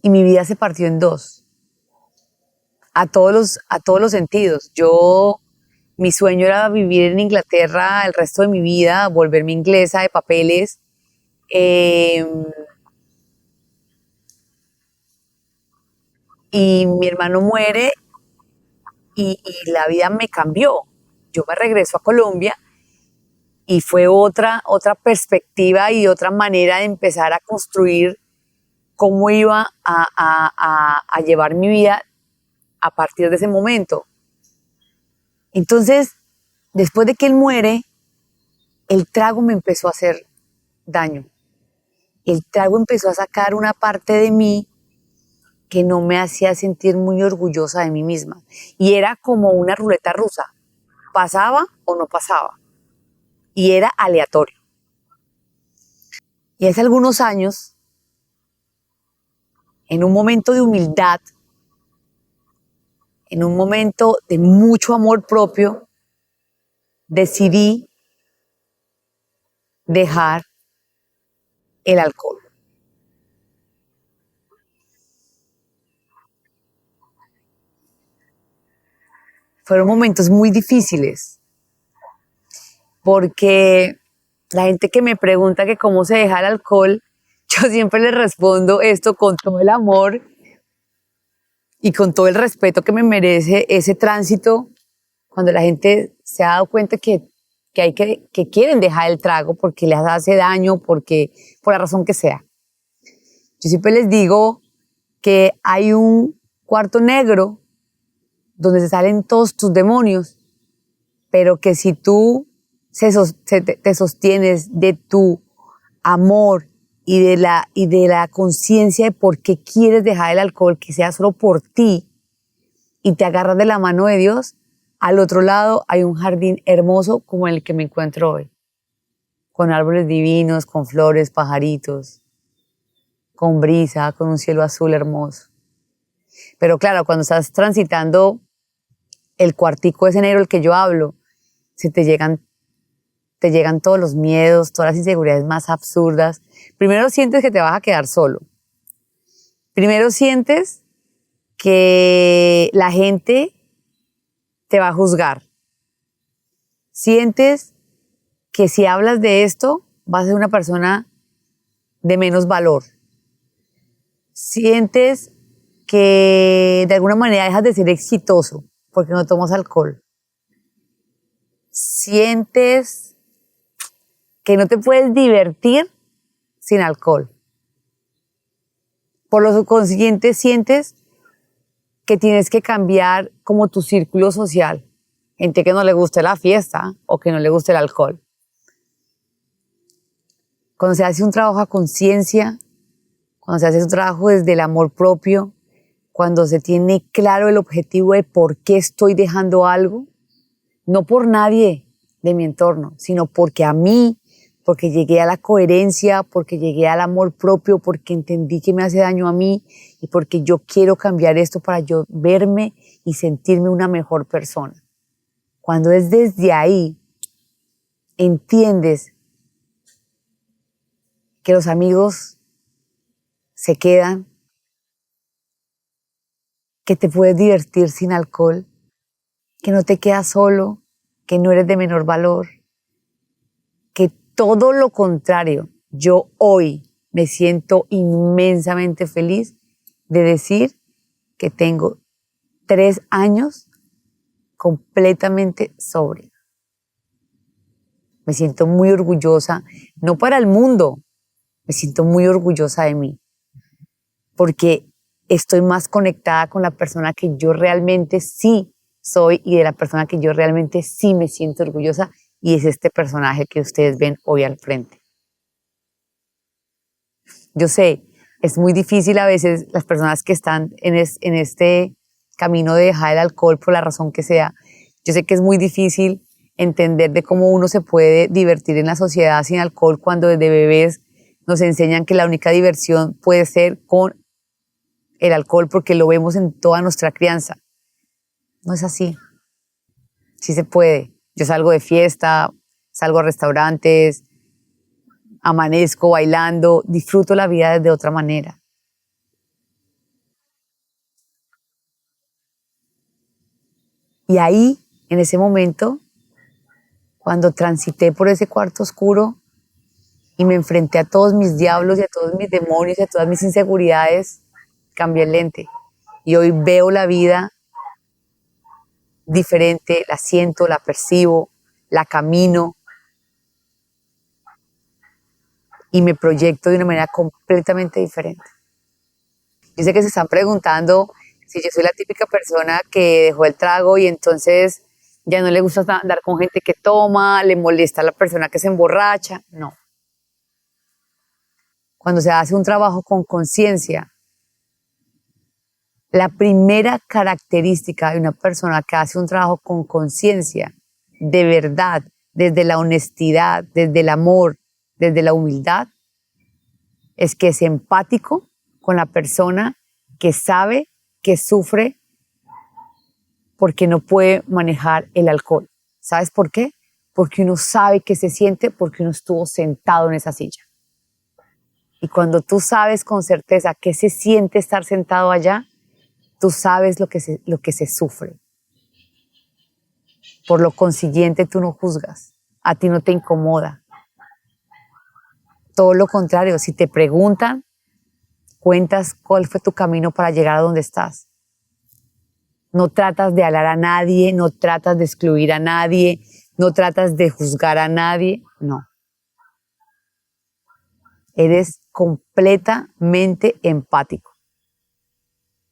y mi vida se partió en dos, a todos los sentidos. Mi sueño era vivir en Inglaterra el resto de mi vida, volverme inglesa de papeles. Y mi hermano muere y la vida me cambió. Yo me regreso a Colombia y fue otra perspectiva y otra manera de empezar a construir cómo iba a llevar mi vida a partir de ese momento. Entonces, después de que él muere, el trago me empezó a hacer daño. El trago empezó a sacar una parte de mí que no me hacía sentir muy orgullosa de mí misma. Y era como una ruleta rusa. Pasaba o no pasaba. Y era aleatorio. Y hace algunos años, en un momento de humildad, en un momento de mucho amor propio, decidí dejar el alcohol. Fueron momentos muy difíciles, porque la gente que me pregunta que cómo se deja el alcohol, yo siempre les respondo esto con todo el amor y con todo el respeto que me merece ese tránsito, cuando la gente se ha dado cuenta que quieren dejar el trago porque les hace daño, por la razón que sea. Yo siempre les digo que hay un cuarto negro donde se salen todos tus demonios, pero que si tú te sostienes de tu amor y de la conciencia de por qué quieres dejar el alcohol, que sea solo por ti, y te agarras de la mano de Dios, al otro lado hay un jardín hermoso como el que me encuentro hoy, con árboles divinos, con flores, pajaritos, con brisa, con un cielo azul hermoso. Pero claro, cuando estás transitando el cuartico ese negro del que yo hablo, te llegan todos los miedos, todas las inseguridades más absurdas. Primero sientes que te vas a quedar solo. Primero sientes que la gente te va a juzgar. Sientes que si hablas de esto, vas a ser una persona de menos valor. Sientes que de alguna manera dejas de ser exitoso porque no tomas alcohol. Sientes que no te puedes divertir sin alcohol. Por lo consiguiente, sientes que tienes que cambiar como tu círculo social. Gente que no le guste la fiesta o que no le guste el alcohol. Cuando se hace un trabajo a conciencia, cuando se hace un trabajo desde el amor propio, cuando se tiene claro el objetivo de por qué estoy dejando algo, no por nadie de mi entorno, sino porque a mí, porque llegué a la coherencia, porque llegué al amor propio, porque entendí que me hace daño a mí y porque yo quiero cambiar esto para yo verme y sentirme una mejor persona. Cuando es desde ahí, entiendes que los amigos se quedan, que te puedes divertir sin alcohol, que no te quedas solo, que no eres de menor valor, que todo lo contrario, yo hoy me siento inmensamente feliz de decir que tengo 3 años completamente sobria. Me siento muy orgullosa, no para el mundo, me siento muy orgullosa de mí, porque estoy más conectada con la persona que yo realmente sí soy y de la persona que yo realmente sí me siento orgullosa, y es este personaje que ustedes ven hoy al frente. Yo sé, es muy difícil a veces las personas que están en este camino de dejar el alcohol por la razón que sea. Yo sé que es muy difícil entender de cómo uno se puede divertir en la sociedad sin alcohol cuando desde bebés nos enseñan que la única diversión puede ser con el alcohol porque lo vemos en toda nuestra crianza. No es así. Sí se puede. Yo salgo de fiesta, salgo a restaurantes, amanezco bailando, disfruto la vida de otra manera. Y ahí, en ese momento, cuando transité por ese cuarto oscuro y me enfrenté a todos mis diablos y a todos mis demonios y a todas mis inseguridades, cambié el lente. Y hoy veo la vida diferente, la siento, la percibo, la camino y me proyecto de una manera completamente diferente. Yo sé que se están preguntando si yo soy la típica persona que dejó el trago y entonces ya no le gusta andar con gente que toma, le molesta a la persona que se emborracha. No. Cuando se hace un trabajo con conciencia, la primera característica de una persona que hace un trabajo con conciencia, de verdad, desde la honestidad, desde el amor, desde la humildad, es que es empático con la persona que sabe que sufre porque no puede manejar el alcohol. ¿Sabes por qué? Porque uno sabe que se siente porque uno estuvo sentado en esa silla. Y cuando tú sabes con certeza qué se siente estar sentado allá, tú sabes lo que se sufre. Por lo consiguiente, tú no juzgas. A ti no te incomoda. Todo lo contrario, si te preguntan, cuentas cuál fue tu camino para llegar a donde estás. No tratas de alar a nadie, no tratas de excluir a nadie, no tratas de juzgar a nadie, no. Eres completamente empático,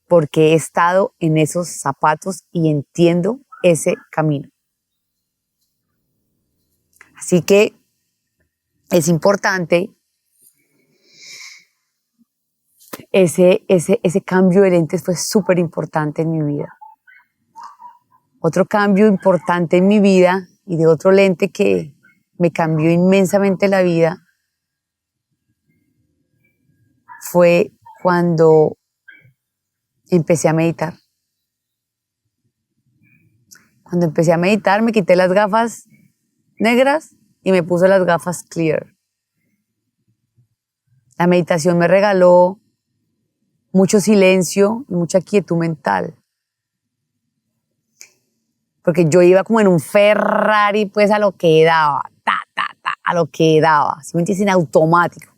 porque he estado en esos zapatos y entiendo ese camino. Así que es importante ese cambio de lentes, fue súper importante en mi vida. Otro cambio importante en mi vida y de otro lente que me cambió inmensamente la vida fue cuando empecé a meditar. Cuando empecé a meditar me quité las gafas negras y me puse las gafas clear. La meditación me regaló mucho silencio y mucha quietud mental. Porque yo iba como en un Ferrari, pues a lo que daba, a lo que daba, ¿sí me entiendes? En automático.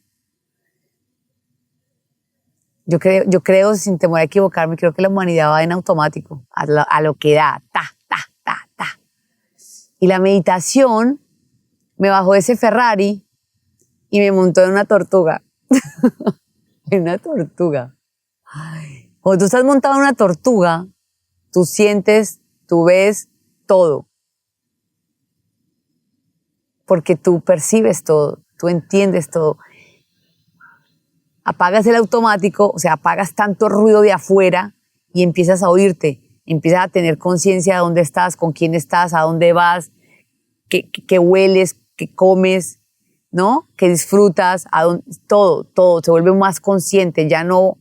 Yo creo, sin temor a equivocarme, creo que la humanidad va en automático, a lo que da, Y la meditación me bajó de ese Ferrari y me montó en una tortuga. En una tortuga. Cuando tú estás montado en una tortuga, tú sientes, tú ves todo. Porque tú percibes todo, tú entiendes todo. Apagas el automático, o sea, apagas tanto ruido de afuera y empiezas a oírte, empiezas a tener conciencia de dónde estás, con quién estás, a dónde vas, qué hueles, qué comes, ¿no? Qué disfrutas, todo, se vuelve más consciente, ya no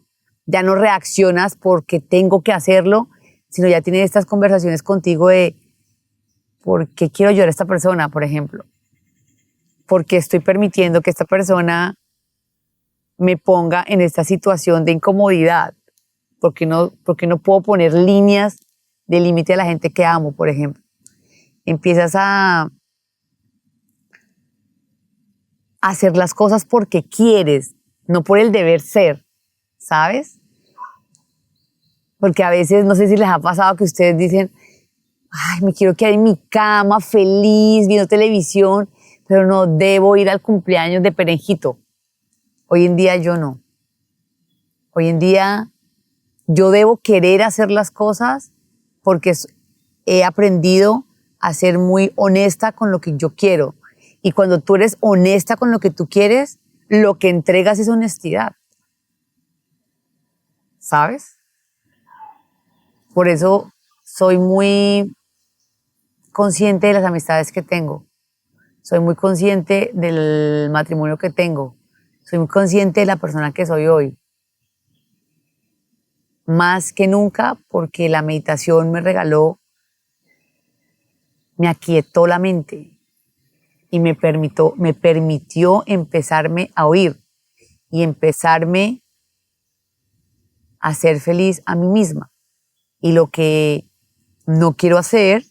reaccionas porque tengo que hacerlo, sino ya tienes estas conversaciones contigo de ¿por qué quiero llorar a esta persona, por ejemplo? porque estoy permitiendo que esta persona me ponga en esta situación de incomodidad, porque no puedo poner líneas de límite a la gente que amo, por ejemplo. Empiezas a hacer las cosas porque quieres, no por el deber ser, ¿sabes? Porque a veces, no sé si les ha pasado que ustedes dicen, ay, me quiero quedar en mi cama feliz viendo televisión, pero no debo ir al cumpleaños de Perenjito. Hoy en día yo no. Hoy en día yo debo querer hacer las cosas porque he aprendido a ser muy honesta con lo que yo quiero. Y cuando tú eres honesta con lo que tú quieres, lo que entregas es honestidad. ¿Sabes? Por eso soy muy consciente de las amistades que tengo. Soy muy consciente del matrimonio que tengo. Soy muy consciente de la persona que soy hoy. Más que nunca porque la meditación me aquietó la mente y me permitió empezarme a oír y empezarme a ser feliz a mí misma. Y lo que no quiero hacer,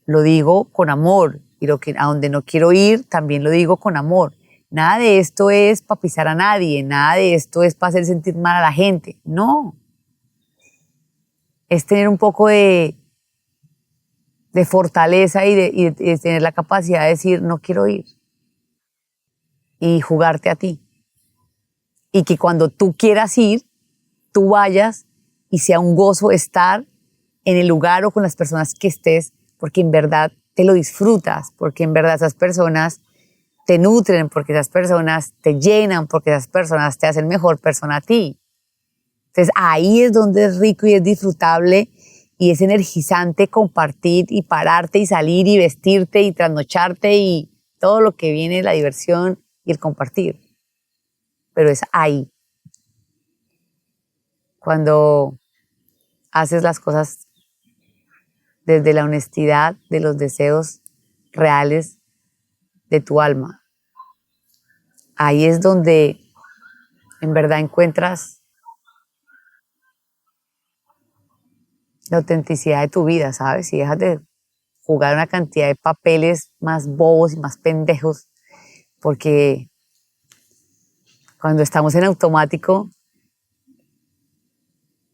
lo digo con amor. Y lo que a donde no quiero ir, también lo digo con amor. Nada de esto es para pisar a nadie, nada de esto es para hacer sentir mal a la gente. No. Es tener un poco de fortaleza y de tener la capacidad de decir, no quiero ir. Y jugarte a ti. Y que cuando tú quieras ir, tú vayas y sea un gozo estar en el lugar o con las personas que estés, porque en verdad te lo disfrutas, porque en verdad esas personas te nutren, porque esas personas te llenan, porque esas personas te hacen mejor persona a ti. Entonces ahí es donde es rico y es disfrutable y es energizante compartir y pararte y salir y vestirte y trasnocharte y todo lo que viene, la diversión y el compartir. Pero es ahí, cuando haces las cosas desde la honestidad de los deseos reales de tu alma. Ahí es donde en verdad encuentras la autenticidad de tu vida, ¿sabes? Y dejas de jugar una cantidad de papeles más bobos y más pendejos, porque cuando estamos en automático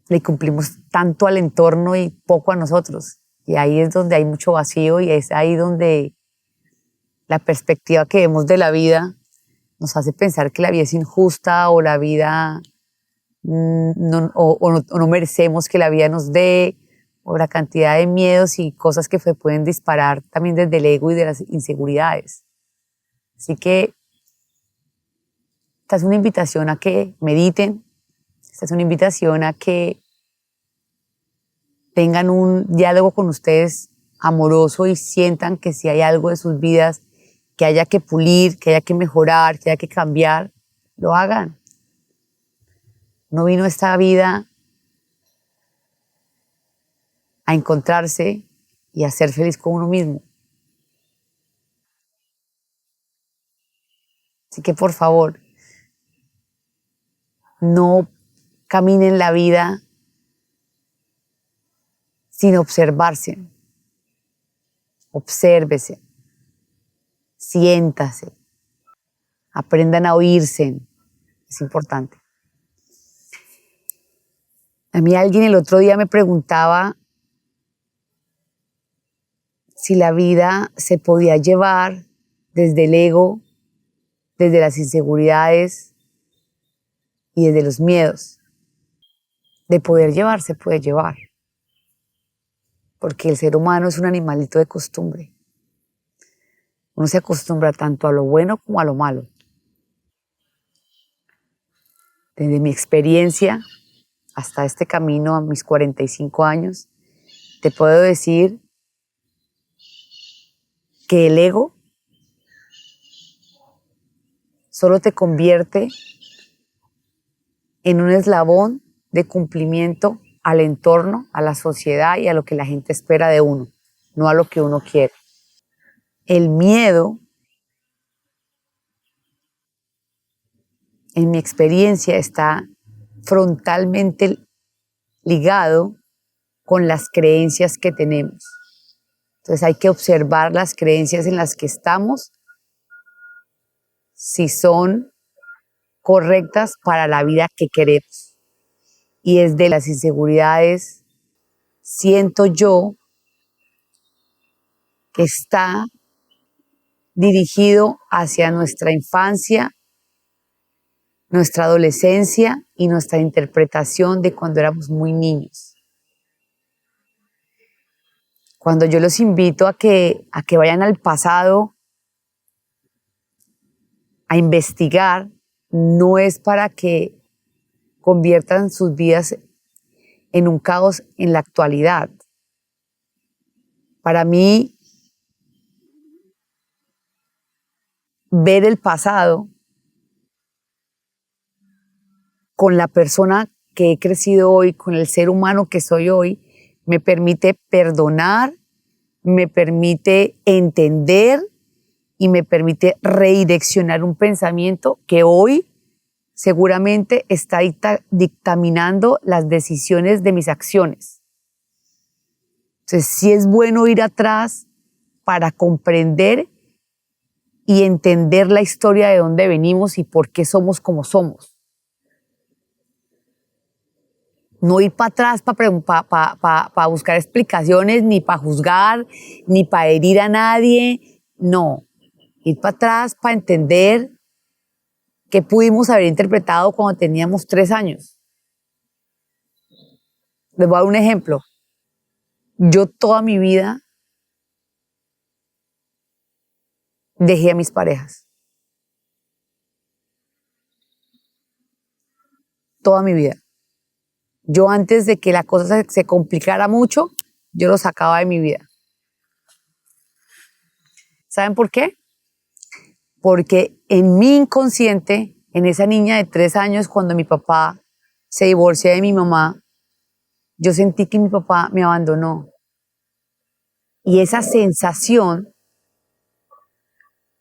le cumplimos tanto al entorno y poco a nosotros. Y ahí es donde hay mucho vacío y es ahí donde la perspectiva que vemos de la vida nos hace pensar que la vida es injusta o la vida o no merecemos que la vida nos dé, o la cantidad de miedos y cosas que se pueden disparar también desde el ego y de las inseguridades. Así que esta es una invitación a que mediten, esta es una invitación a que tengan un diálogo con ustedes amoroso y sientan que si hay algo de sus vidas que haya que pulir, que haya que mejorar, que haya que cambiar, lo hagan. No vino esta vida a encontrarse y a ser feliz con uno mismo. Así que por favor, no caminen la vida sin observarse. Obsérvese, siéntase, aprendan a oírse. Es importante. A mí alguien el otro día me preguntaba si la vida se podía llevar desde el ego, desde las inseguridades y desde los miedos. De poder llevar, se puede llevar. Porque el ser humano es un animalito de costumbre. Uno se acostumbra tanto a lo bueno como a lo malo. Desde mi experiencia hasta este camino a mis 45 años, te puedo decir que el ego solo te convierte en un eslabón de cumplimiento al entorno, a la sociedad y a lo que la gente espera de uno, no a lo que uno quiere. El miedo en mi experiencia, está frontalmente ligado con las creencias que tenemos. Entonces hay que observar las creencias en las que estamos, si son correctas para la vida que queremos. Y desde las inseguridades, siento yo que está dirigido hacia nuestra infancia, nuestra adolescencia y nuestra interpretación de cuando éramos muy niños. Cuando yo los invito a que vayan al pasado a investigar, no es para que conviertan sus vidas en un caos en la actualidad. Para mí, ver el pasado con la persona que he crecido hoy, con el ser humano que soy hoy, me permite perdonar, me permite entender y me permite redireccionar un pensamiento que hoy seguramente está dictaminando las decisiones de mis acciones. Entonces, sí es bueno ir atrás para comprender y entender la historia de dónde venimos y por qué somos como somos. No ir para atrás para buscar explicaciones, ni para juzgar, ni para herir a nadie. No, ir para atrás para entender qué pudimos haber interpretado cuando teníamos 3 años. Les voy a dar un ejemplo. Yo toda mi vida dejé a mis parejas. Toda mi vida. Yo antes de que la cosa se complicara mucho, yo los sacaba de mi vida. ¿Saben por qué? Porque en mi inconsciente, en esa niña de 3 años, cuando mi papá se divorció de mi mamá, yo sentí que mi papá me abandonó. Y esa sensación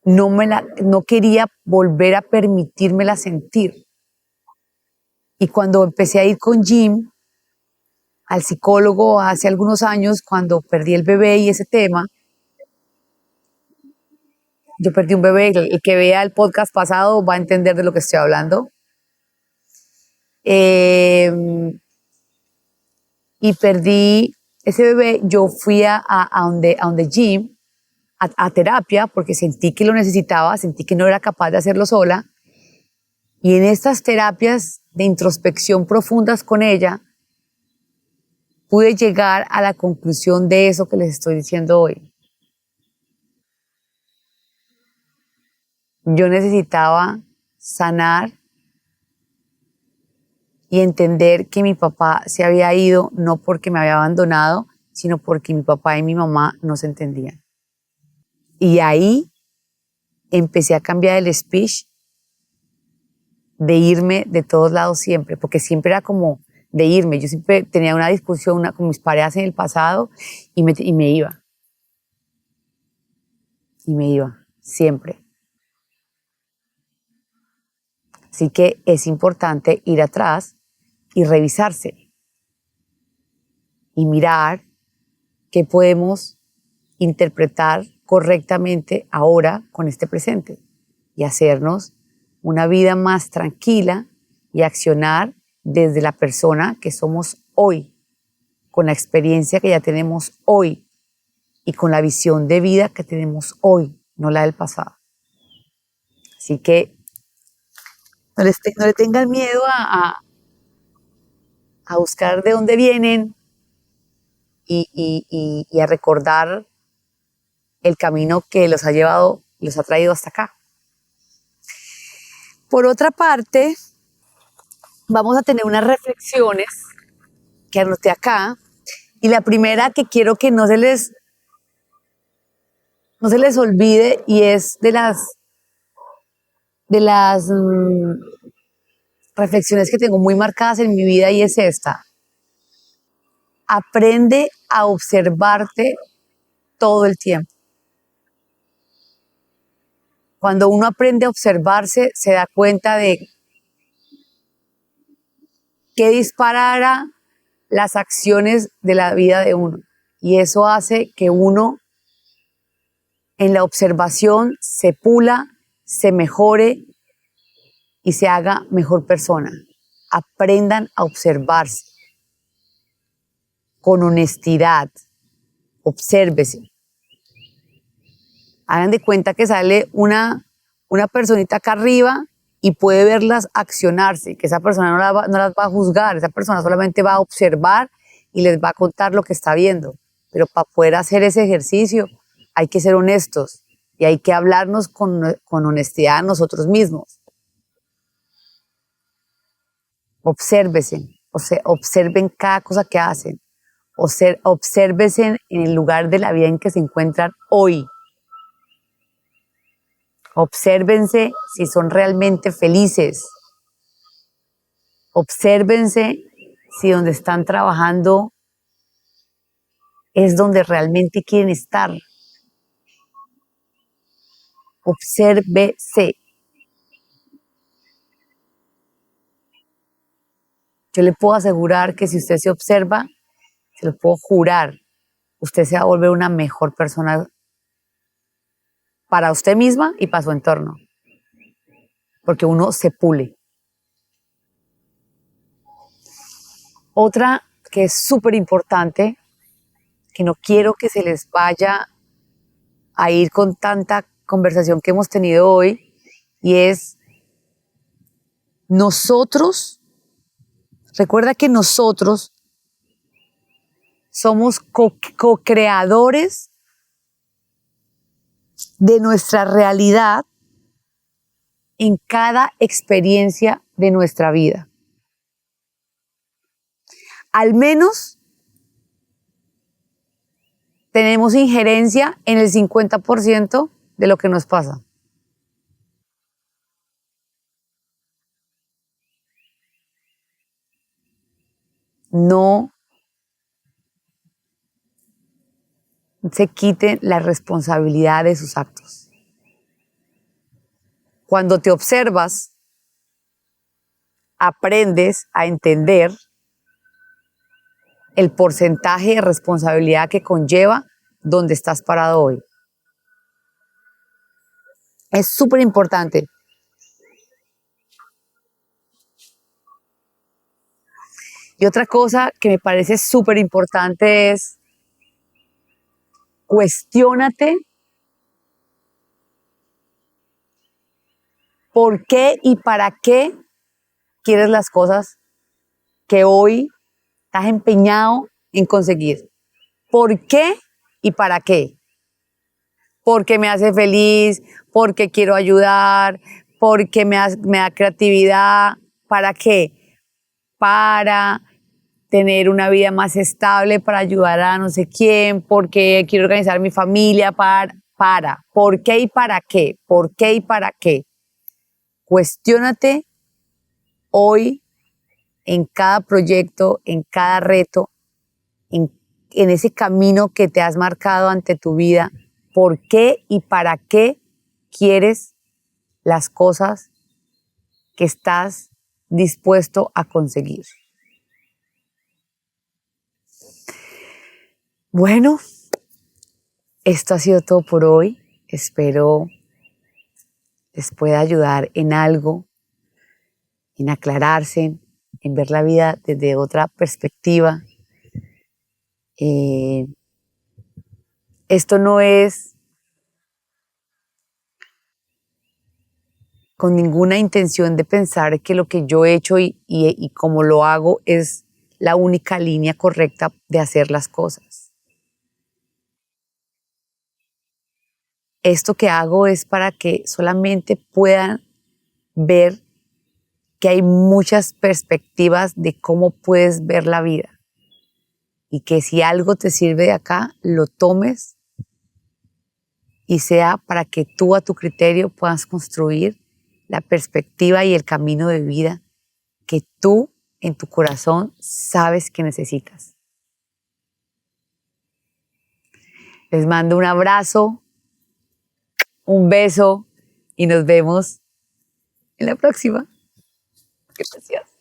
no quería volver a permitírmela sentir. Y cuando empecé a ir con Jim al psicólogo hace algunos años, cuando perdí el bebé y ese tema, yo perdí un bebé, el que vea el podcast pasado va a entender de lo que estoy hablando. Y perdí ese bebé, yo fui a donde Jim, a terapia, porque sentí que lo necesitaba, sentí que no era capaz de hacerlo sola. Y en estas terapias de introspección profundas con ella, pude llegar a la conclusión de eso que les estoy diciendo hoy. Yo necesitaba sanar y entender que mi papá se había ido no porque me había abandonado, sino porque mi papá y mi mamá no se entendían. Y ahí empecé a cambiar el speech de irme de todos lados siempre, porque siempre era como de irme. Yo siempre tenía una discusión con mis parejas en el pasado y me iba. Y me iba, siempre. Así que es importante ir atrás y revisarse y mirar qué podemos interpretar correctamente ahora con este presente y hacernos una vida más tranquila y accionar desde la persona que somos hoy, con la experiencia que ya tenemos hoy y con la visión de vida que tenemos hoy, no la del pasado. Así que no le tengan miedo a buscar de dónde vienen y a recordar el camino que los ha llevado, los ha traído hasta acá. Por otra parte, vamos a tener unas reflexiones que anoté acá, y la primera que quiero que no se les olvide, y es de las reflexiones que tengo muy marcadas en mi vida, y es esta: aprende a observarte todo el tiempo. Cuando uno aprende a observarse, se da cuenta de que disparara las acciones de la vida de uno. Y eso hace que uno en la observación se pula, se mejore y se haga mejor persona. Aprendan a observarse con honestidad. Obsérvese. Hagan de cuenta que sale una personita acá arriba y puede verlas accionarse, que esa persona no las va a juzgar, esa persona solamente va a observar y les va a contar lo que está viendo. Pero para poder hacer ese ejercicio hay que ser honestos y hay que hablarnos con honestidad a nosotros mismos. Obsérvense, observen cada cosa que hacen, obsérvense en el lugar de la vida en que se encuentran hoy. Obsérvense si son realmente felices. Obsérvense si donde están trabajando es donde realmente quieren estar. Obsérvese. Yo le puedo asegurar que si usted se observa, se lo puedo jurar, usted se va a volver una mejor persona para usted misma y para su entorno. Porque uno se pule. Otra que es súper importante, que no quiero que se les vaya a ir con tanta conversación que hemos tenido hoy, y es nosotros, recuerda que nosotros somos co-creadores de nuestra realidad en cada experiencia de nuestra vida. Al menos tenemos injerencia en el 50% de lo que nos pasa. No se quiten la responsabilidad de sus actos. Cuando te observas, aprendes a entender el porcentaje de responsabilidad que conlleva donde estás parado hoy. Es súper importante. Y otra cosa que me parece súper importante es cuestiónate por qué y para qué quieres las cosas que hoy estás empeñado en conseguir. ¿Por qué y para qué? Porque me hace feliz, porque quiero ayudar, porque me da creatividad. ¿Para qué? Para tener una vida más estable, para ayudar a no sé quién, porque quiero organizar mi familia, ¿por qué y para qué? ¿Por qué y para qué? Cuestiónate hoy en cada proyecto, en cada reto, en ese camino que te has marcado ante tu vida, ¿por qué y para qué quieres las cosas que estás dispuesto a conseguir? Bueno, esto ha sido todo por hoy. Espero les pueda ayudar en algo, en aclararse, en ver la vida desde otra perspectiva. Esto no es con ninguna intención de pensar que lo que yo he hecho y como lo hago es la única línea correcta de hacer las cosas. Esto que hago es para que solamente puedan ver que hay muchas perspectivas de cómo puedes ver la vida y que si algo te sirve de acá, lo tomes y sea para que tú a tu criterio puedas construir la perspectiva y el camino de vida que tú en tu corazón sabes que necesitas. Les mando un abrazo, un beso y nos vemos en la próxima. Gracias.